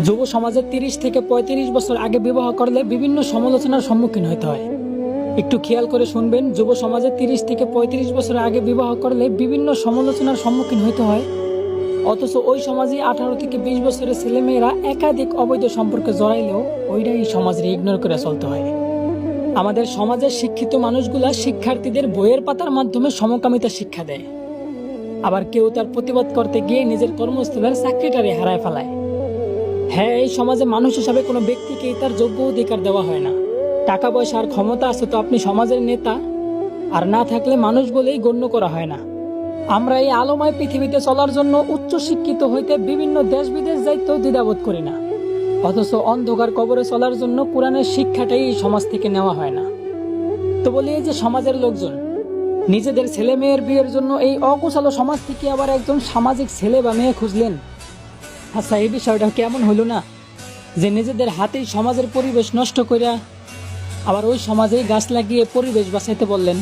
যুব সমাজে 30 থেকে 35 বছর আগে বিবাহ করলে বিভিন্ন সমালোচনার সম্মুখীন হতে হয়। একটু খেয়াল করে শুনবেন, যুব সমাজে 30 থেকে 35 বছর আগে বিবাহ করলে বিভিন্ন সমালোচনার সম্মুখীন হতে হয়। অথচ ওই সমাজে 18 থেকে 20 বছরের ছেলেমেয়েরা একাধিক অবৈধ সম্পর্কে জড়াইলেও ওইটাই এই সমাজের ইগনোর করে চলতে হয়। আমাদের সমাজের শিক্ষিত মানুষগুলা শিক্ষার্থীদের বইয়ের পাতার মাধ্যমে সমকামিতা শিক্ষা দেয়, আবার কেউ তার প্রতিবাদ করতে গিয়ে নিজের কর্মস্থলের চাকরিটারে হারায় ফেলায়। হ্যাঁ, এই সমাজে মানুষ হিসাবে কোনো ব্যক্তিকেই তার যোগ্য অধিকার দেওয়া হয় না। টাকা পয়সা আর ক্ষমতা আছে তো আপনি সমাজের নেতা, আর না থাকলে মানুষ বলেই গণ্য করা হয় না। আমরা এই আলোময় পৃথিবীতে চলার জন্য উচ্চ শিক্ষিত হইতে বিভিন্ন দেশ বিদেশ যাইতেও দ্বিধাবোধ করি না, অথচ অন্ধকার কবরে চলার জন্য কোরআনের শিক্ষাটাই এই সমাজ থেকে নেওয়া হয় না। তো বলি, এই যে সমাজের লোকজন নিজেদের ছেলে মেয়ের বিয়ের জন্য এই অগোছালো সমাজ থেকে আবার একজন সামাজিক ছেলে বা মেয়ে খুঁজলেন। আচ্ছা, এই বিষয়টা কেমন হইল না, যে নিজেদের হাতেই সমাজের পরিবেশ নষ্ট করিয়া আবার ওই সমাজেই গাছ লাগিয়ে পরিবেশ বাঁচাইতে বললেন।